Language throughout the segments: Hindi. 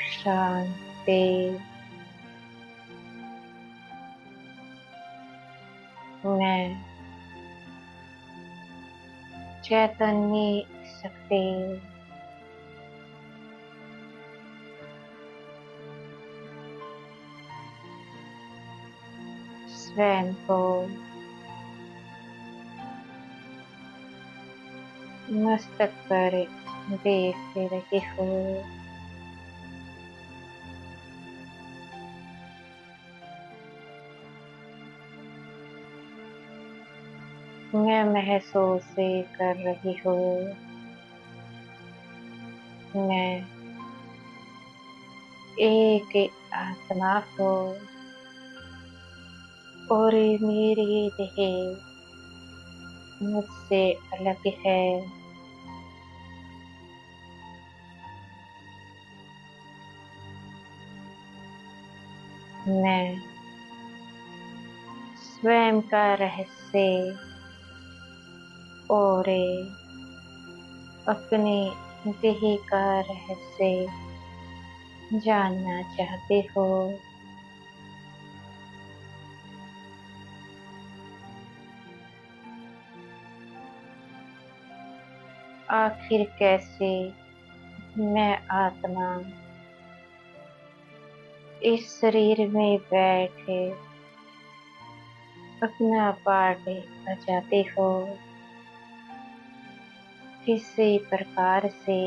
शांति। मैं चैतन्य शक्ति स्वयं को मस्तक पर देख रही हूँ। मैं महसूस कर रही हूँ। मैं एक आत्मा हूँ और मेरी देह मुझसे अलग है। मैं स्वयं का रहस्य और अपने देह का रहस्य जानना चाहती हूँ। आखिर कैसे मैं आत्मा इस शरीर में बैठे अपना पार्ट बजाती हो। किसी प्रकार से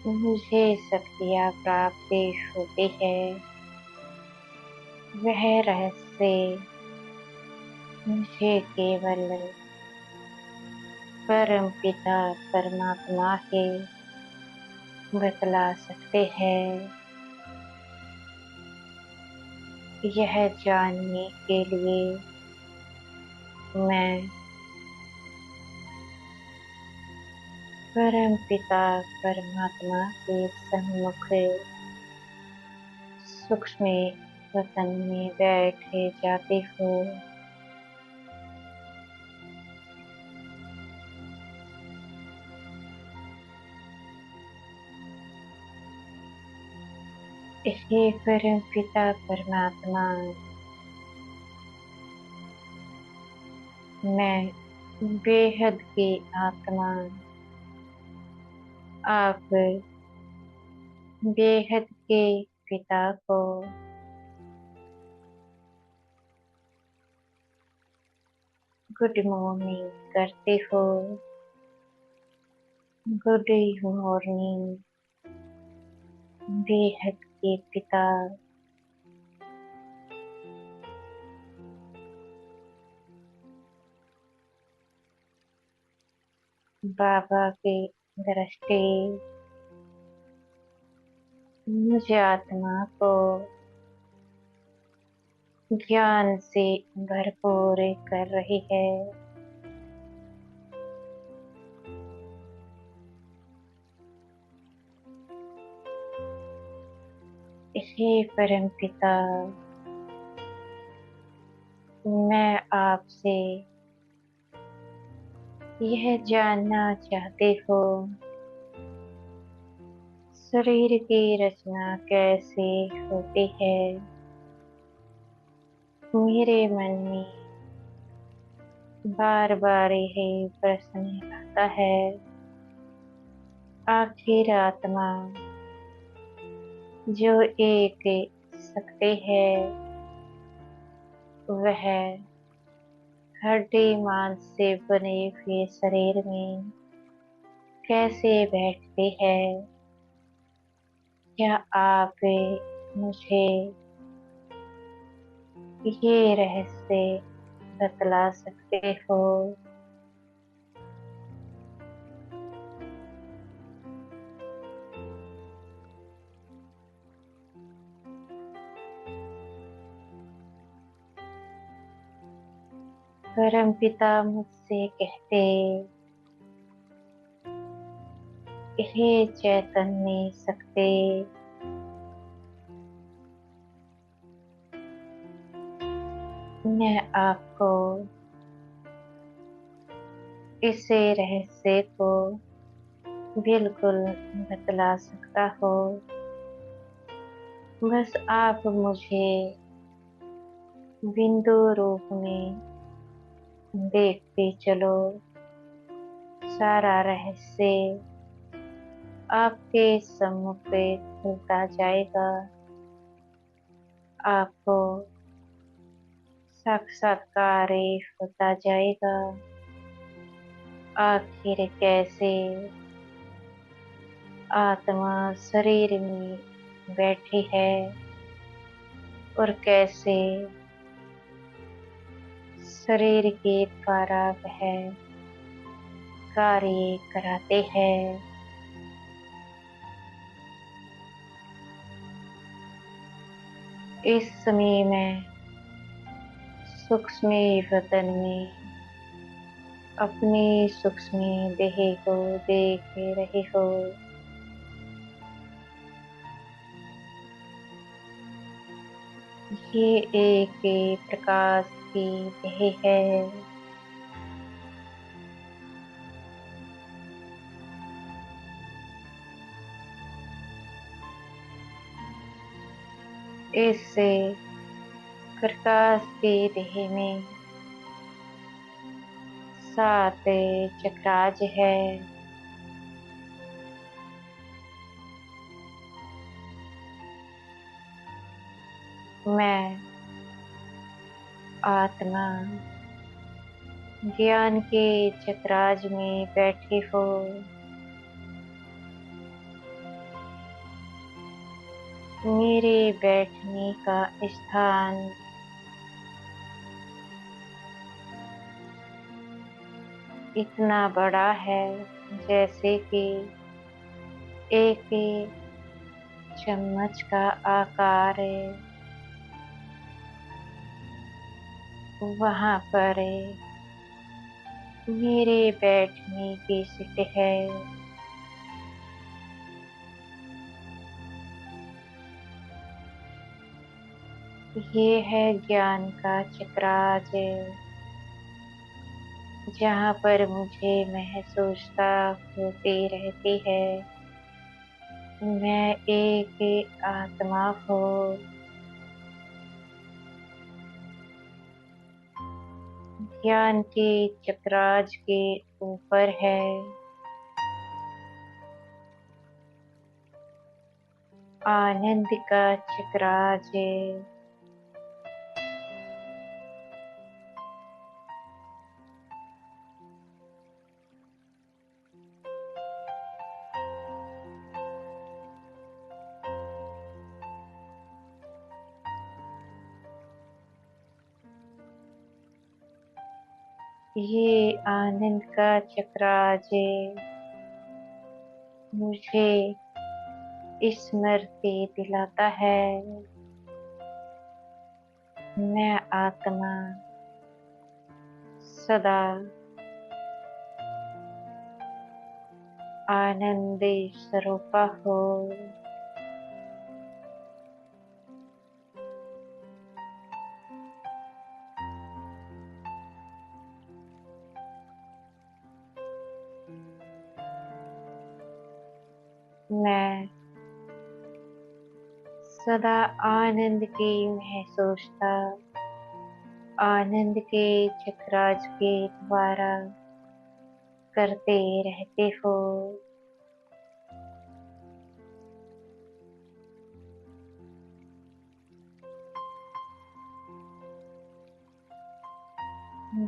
मुझे शक्तियाँ प्राप्त होती है। वह रहस्य मुझे केवल परम पिता परमात्मा ही बतला सकते हैं। यह जानने के लिए मैं परम पिता परमात्मा के सम्मुख सूक्ष्म वतन में बैठे जाती हूँ। हे परम पिता परमात्मा, मैं बेहद की आत्मा आप बेहद के पिता को गुड मॉर्निंग करती हो। गुड मॉर्निंग बेहद के पिता। बाबा की दृष्टि मुझ आत्मा को ज्ञान से भरपूर कर रही है। हे परम पिता, मैं आपसे यह जानना चाहती हूँ, शरीर की रचना कैसे होती है। मेरे मन में बार बार यही प्रश्न आता है, आखिर आत्मा जो एक शक्ति है वह हड्डी मांस से बने हुए शरीर में कैसे बैठती है। क्या आप मुझे ये रहस्य बतला सकते हो। परम पिता मुझसे कहते, हे चैतन्य शक्ति, मैं आपको इस रहस्य को बिल्कुल बतला सकता हो। बस आप मुझे बिंदु रूप में देखते चलो। सारा रहस्य आपके सम्मुख पे खुलता जाएगा। आपको साक्षात्कार होता जाएगा। आखिर कैसे आत्मा शरीर में बैठी है और कैसे शरीर के द्वारा वह कार्य कराते हैं। इस समय में सूक्ष्म वतन में अपनी सूक्ष्म देह को देख रहे हो। ये एक प्रकाश की देह है। इससे प्रकाश की देह में 7 चक्राज है। मैं आत्मा ज्ञान के चक्राज में बैठी हूँ। मेरे बैठने का स्थान इतना बड़ा है जैसे कि एक चम्मच का आकार है। वहां पर मेरे बैठने की सीट है। ये है ज्ञान का चक्राज, जहाँ पर मुझे महसूसता होती रहती है। मैं एक आत्मा हूँ। ज्ञान के चक्राज के ऊपर है आनंद का चक्राज। ये आनंद का चक्राज मुझे स्मृति दिलाता है। मैं आत्मा सदा आनंद स्वरूपा हो। मैं सदा आनंद की महसूसता आनंद के चक्राज के द्वारा करते रहते हो।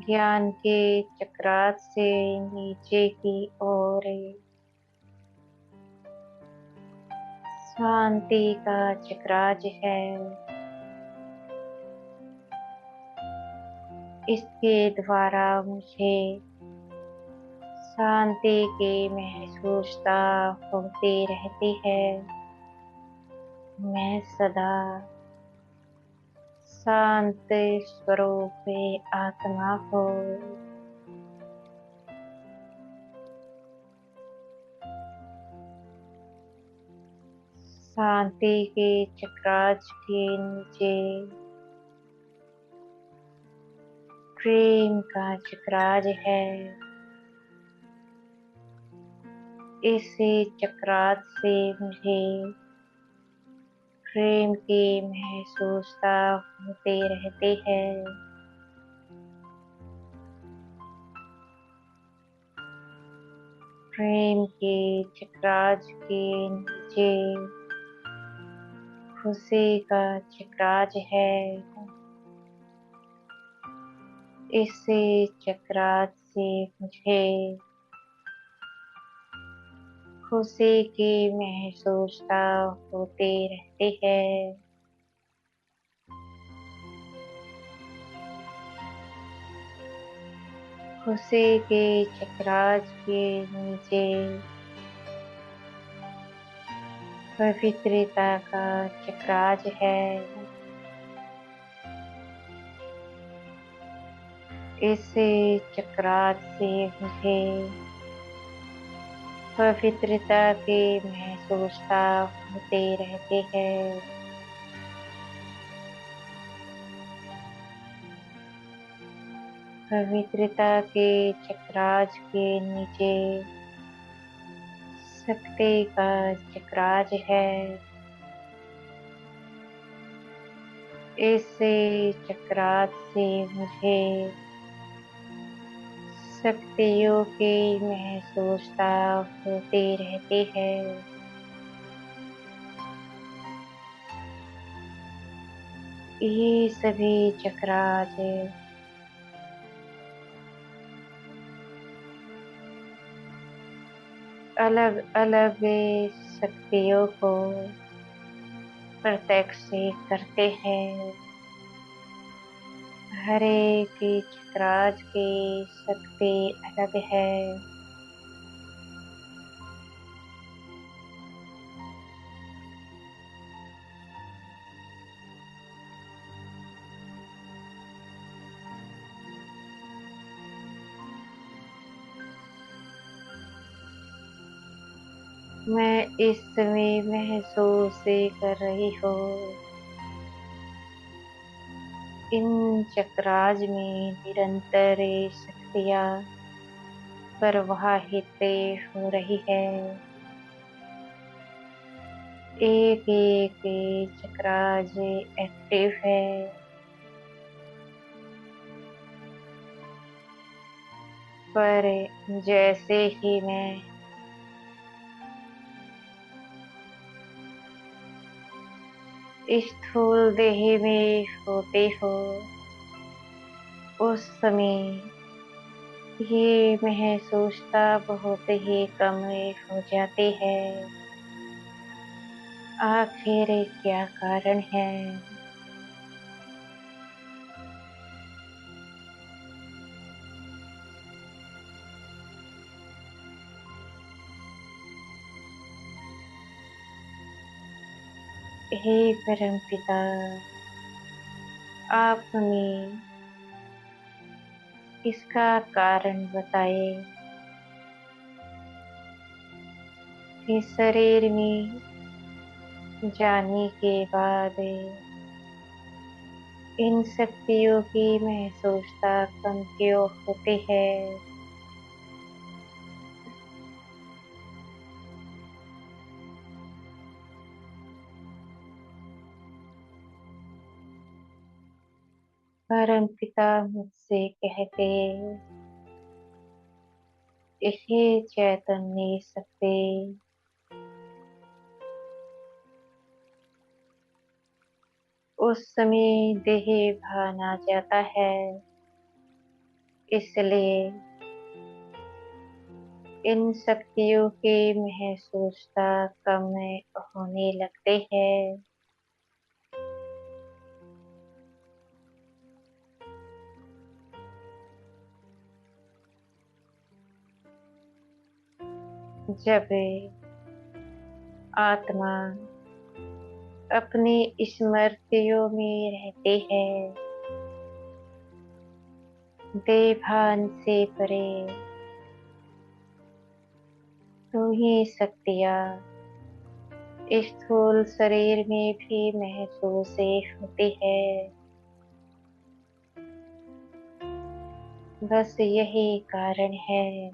ज्ञान के चक्राज से नीचे की ओर शांति का चक्राज है। इसके द्वारा मुझे शांति की महसूसता होती रहती है। मैं सदा शांत स्वरूप आत्मा हूँ। शांति के चक्राज के नीचे प्रेम का चक्राज है। इसी चक्रात से मुझे प्रेम की महसूसता होते रहते हैं। प्रेम के चक्राज के नीचे खुशी का चक्राज है। इसी चक्राज से मुझे खुशी की महसूसता होते रहते हैं। खुशी के चक्राज के नीचे पवित्रता का चक्राज है। इस चक्राज से मुझे पवित्रता की महसूसता होते रहते हैं। पवित्रता के चक्राज के नीचे शक्ति का चक्राज है। इस चक्राज से मुझे शक्तियों की महसूसता होती रहती है। ये सभी चक्राज अलग अलग शक्तियों को प्रत्यक्ष करते हैं। हर एक चक्राज की शक्ति अलग है। मैं इस समय महसूस कर रही हूँ, इन चक्राज में निरंतर शक्तियाँ प्रवाहित हो रही है। एक एक चक्राज एक्टिव है। पर जैसे ही मैं स्थूल देह में होती हूँ, उस समय ये महसूसता बहुत ही कम हो जाती है। आखिर क्या कारण है? हे परमपिता, आप हमें इसका कारण बताए कि शरीर में जाने के बाद इन शक्तियों की महसूसता कम क्यों होती है। परमपिता मुझसे कहते, हे चैतन्य शक्ति, उस समय देह भान आ जाता है, इसलिए इन शक्तियों की महसूसता कम होने लगते हैं। जब आत्मा अपनी स्मृतियों में रहती है, देभान से परे, तो ही शक्तियाँ स्थूल शरीर में भी महसूस होती है। बस यही कारण है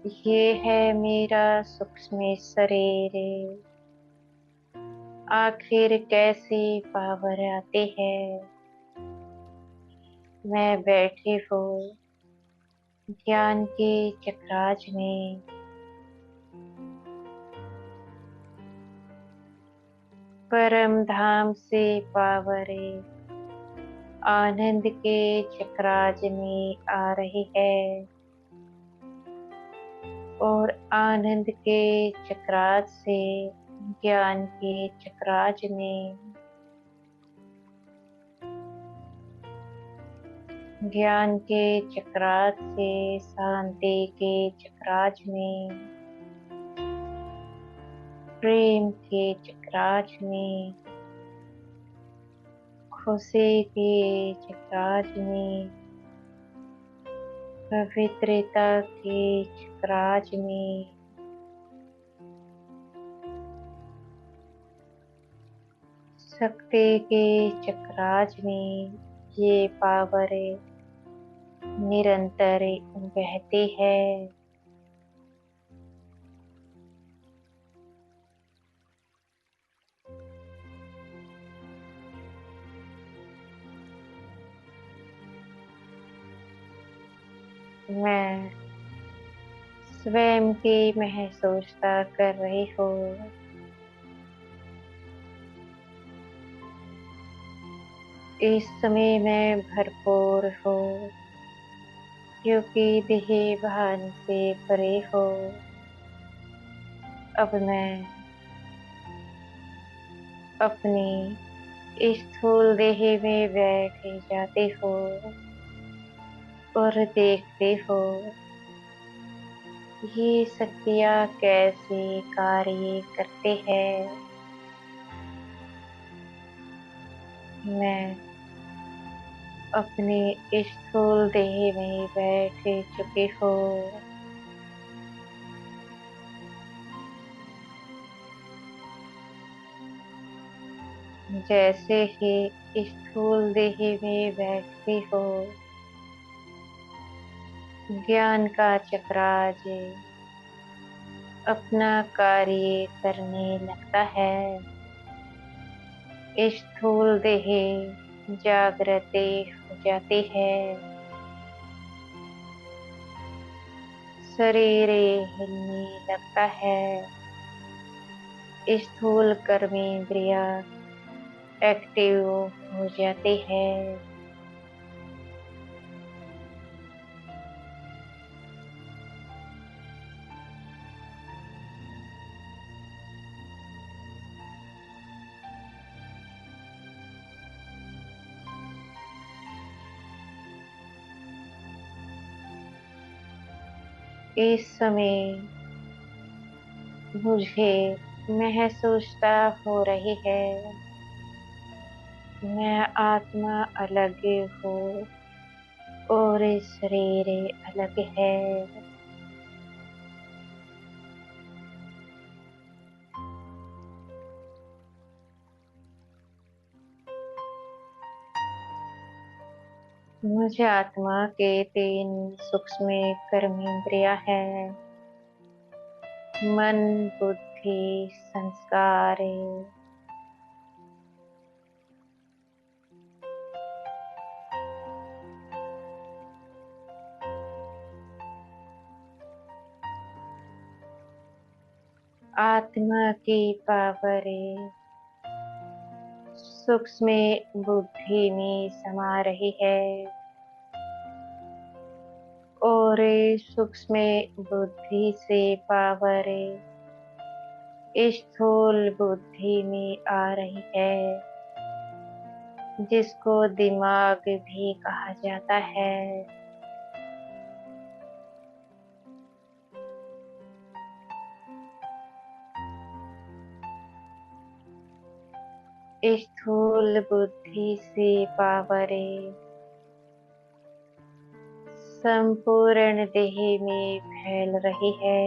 ये है मेरा सूक्ष्म शरीर, आखिर कैसी पावर आती है। मैं बैठी हूँ ज्ञान के चक्राज में, परम धाम से पावर आनंद के चक्राज में आ रही है, और आनंद के चक्राज से ज्ञान के चक्राज में, ज्ञान के चक्राज से शांति के चक्राज में, प्रेम के चक्राज में, खुशी के चक्राज में, पवित्रता के चक्राज में, शक्ति के चक्राज में ये पावर निरंतर बहती है। मैं स्वयं की महसूसता कर रही हूँ। इस समय मैं भरपूर हूँ, क्योंकि देह भान से परे हो। अब मैं अपनी स्थूल देह में बैठ जाती हूँ और देखती हूँ ये शक्तियाँ कैसे कार्य करते हैं। मैं अपने स्थूल देह में बैठ चुकी हूँ। जैसे ही स्थूल देह में बैठती हो, ज्ञान का चक्राज अपना कार्य करने लगता है। स्थूल देह जागृत हो जाती है, शरीर हिलने लगता है, स्थूल कर्मेंद्रिया एक्टिव हो जाती है। इस समय मुझे महसूसता हो रही है, मैं आत्मा अलग हूँ और शरीर अलग है। मुझे आत्मा के 3 सूक्ष्म कर्मेंद्रिया है, मन, बुद्धि, संस्कार। आत्मा की पावर सूक्ष्म बुद्धि में समा रही है, और सूक्ष्म बुद्धि से पावर स्थूल बुद्धि में आ रही है, जिसको दिमाग भी कहा जाता है। स्थूल बुद्धि से पावर संपूर्ण देह में फैल रही है,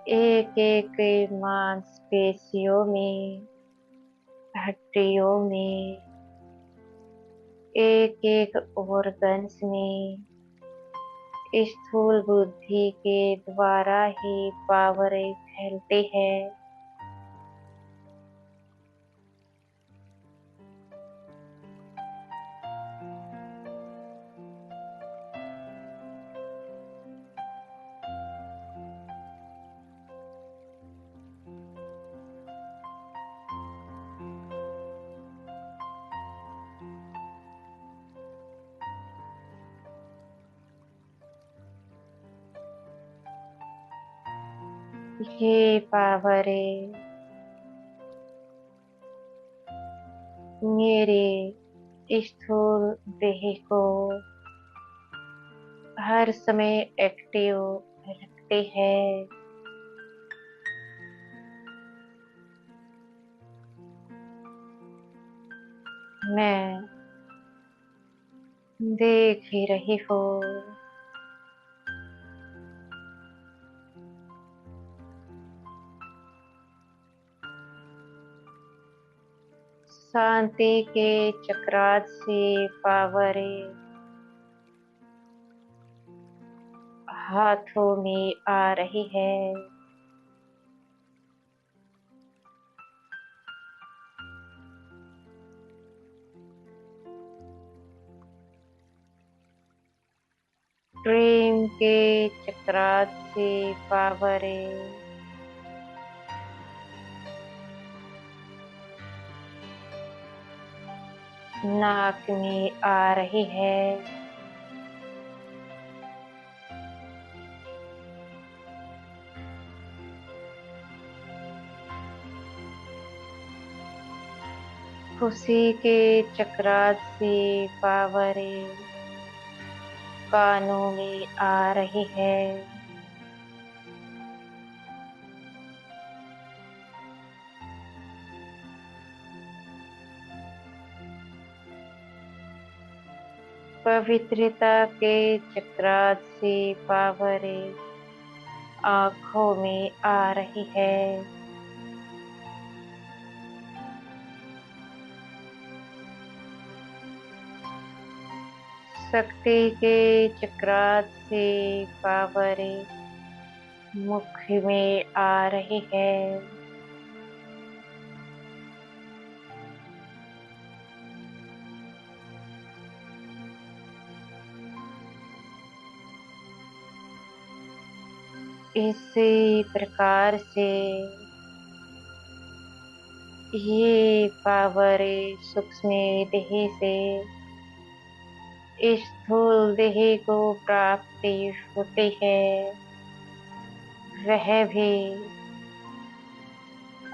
एक एक मांसपेशियों में, हड्डियों में, एक एक ऑर्गन्स में, स्थूल बुद्धि के द्वारा ही पावरें फैलती है। ये पावरें मेरे स्थूल देह को हर समय एक्टिव रखते हैं। मैं देख ही रही हूँ, शांति के चक्रात से पावरें हाथों में आ रही है। प्रेम के चक्रात से पावरें नाक में आ रही है। खुशी के चक्रात से पावरें कानों में आ रही है। पवित्रता के चक्रात से पावरें आँखों में आ रही है। शक्ति के चक्रात से पावरें मुख में आ रही है। इसी प्रकार से ये पावरें सूक्ष्म देह से स्थूल देह को प्राप्ति होती है, वह भी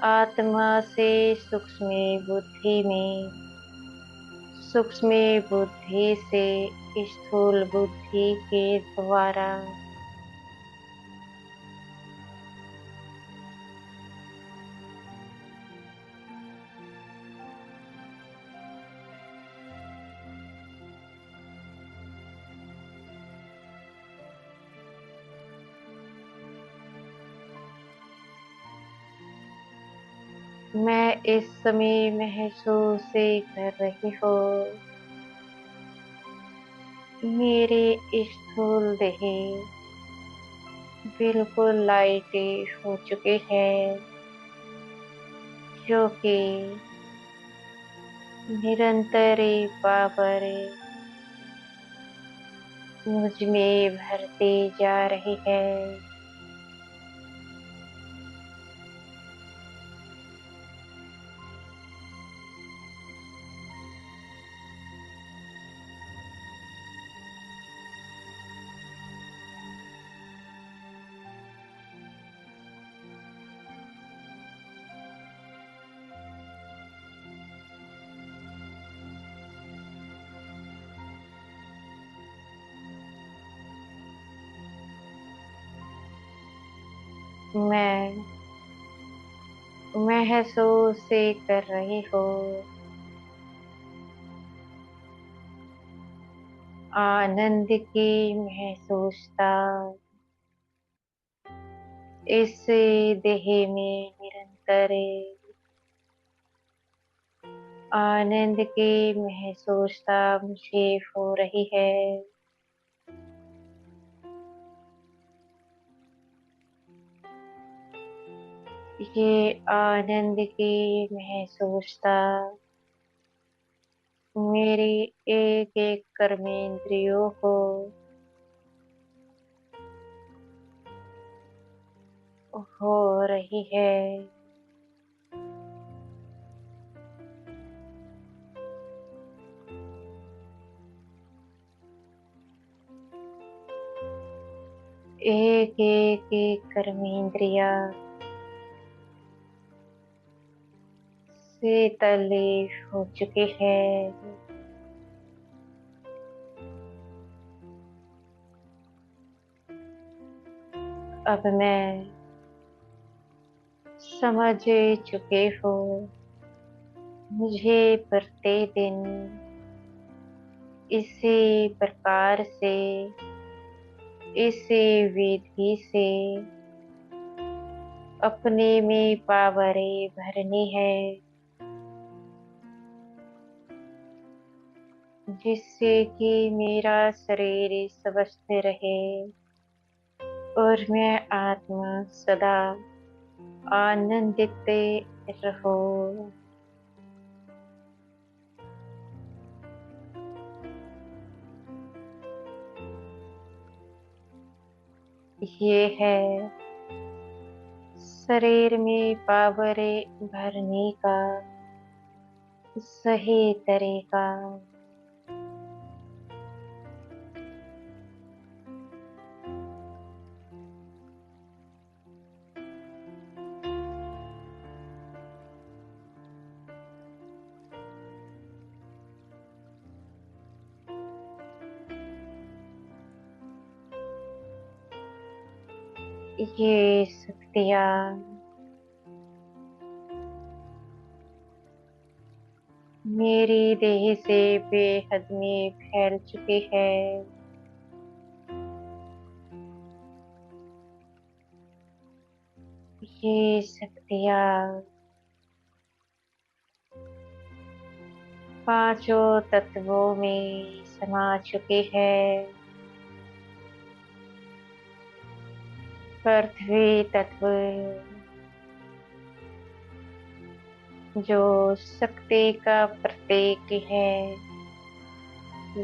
आत्मा से सूक्ष्म बुद्धि में, सूक्ष्म बुद्धि से स्थूल बुद्धि के द्वारा। मैं इस समय महसूस कर रही हूँ, मेरे स्थूल देह बिल्कुल लाइट हो चुके हैं, क्योंकि निरंतर पावर मुझ में भरती जा रही है। मैं महसूस कर रही हूँ, आनंद की महसूसता इस देह में निरंतर आनंद की महसूसता मुझे हो रही है। ये आनंद की महसूसता मेरी एक एक कर्मेंद्रियों को हो रही है। एक एक एक कर्मेंद्रिया शीतल हो चुकी है। अब मैं समझ चुके हो मुझे प्रतिदिन इसी प्रकार से इसी विधि से अपने में पावरें भरनी है, जिससे कि मेरा शरीर स्वस्थ रहे और मैं आत्मा सदा आनंदित रहो। ये है शरीर में पावरें भरने का सही तरीका। ये शक्तियाँ मेरी देह से बेहद में फैल चुकी है। ये शक्तियाँ पांचों तत्वों में समा चुकी है। पृथ्वी तत्व जो शक्ति का प्रतीक है,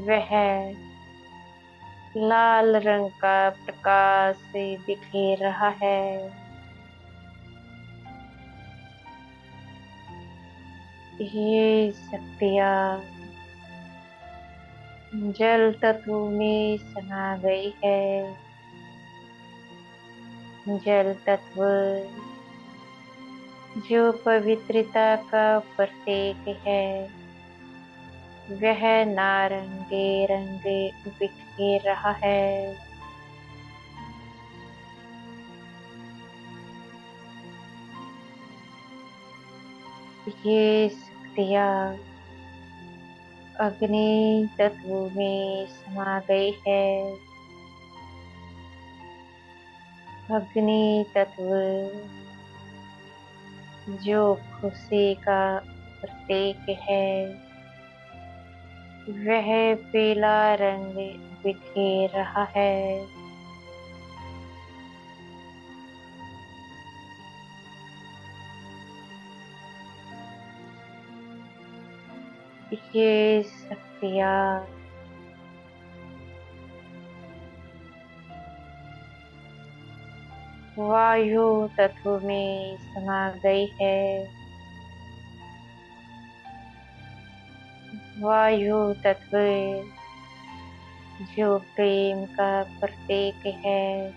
वह लाल रंग का प्रकाश से बिखेर रहा है। ये शक्तियाँ जल तत्व में समा गई है। जल तत्व जो पवित्रता का प्रतीक है, वह नारंगी रंग बिखेर रहा है। ये शक्तियाँ अग्नि तत्व में समा गई है। अग्नि तत्व जो खुशी का प्रतीक है, वह पीला रंग बिखेर रहा है। ये शक्तियाँ वायु तत्व में समा गई है। वायु तत्व जो प्रेम का प्रतीक है,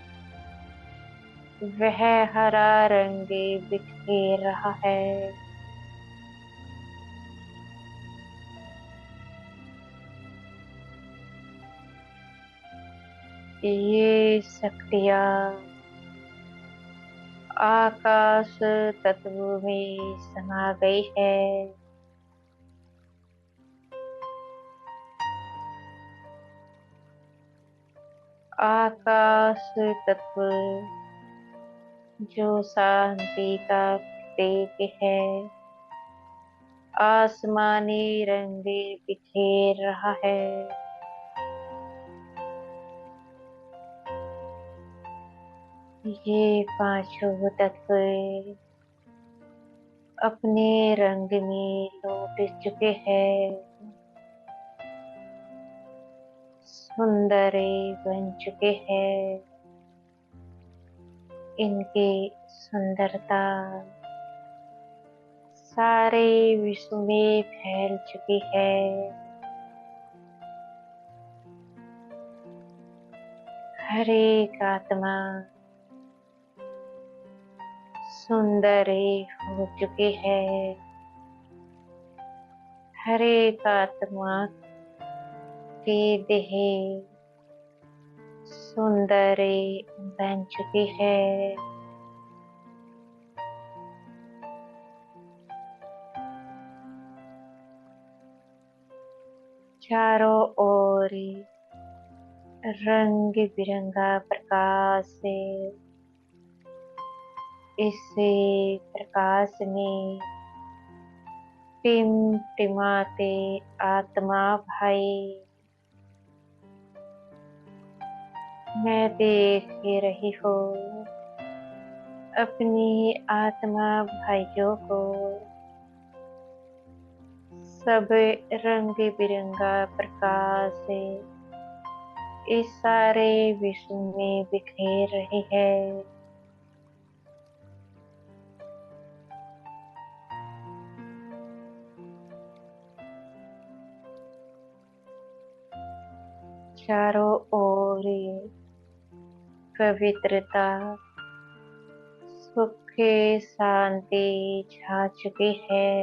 वह हरा रंग बिखेर रहा है। ये शक्तियाँ आकाश तत्व में समा गई है। आकाश तत्व जो शांति का प्रतीक है, आसमानी रंग बिखेर रहा है। ये पांचों तत्व अपने रंग में लौट चुके हैं, सुंदर बन चुके हैं। इनकी सुंदरता सारे विश्व में फैल चुकी है। हर एक आत्मा सुंदर हो चुकी है। हर एक आत्मा की देह सुंदर बन चुकी है। चारों ओर रंग बिरंगा प्रकाश से इस प्रकाश में टिमटिमाते आत्मा भाई मैं देख रही हूँ अपनी आत्मा भाइयों को सब रंग बिरंगा प्रकाश से इस सारे विश्व में बिखेर रहे हैं। चारों ओर पवित्रता सुख शांति छा चुकी है।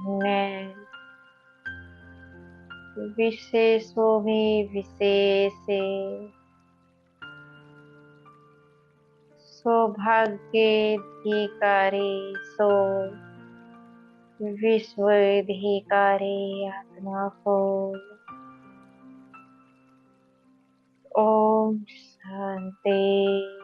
मैं विशेषों में विशेष सौभाग्याधिकारी सो विश्वाधिकारी आत्मा हो। ओम शांति।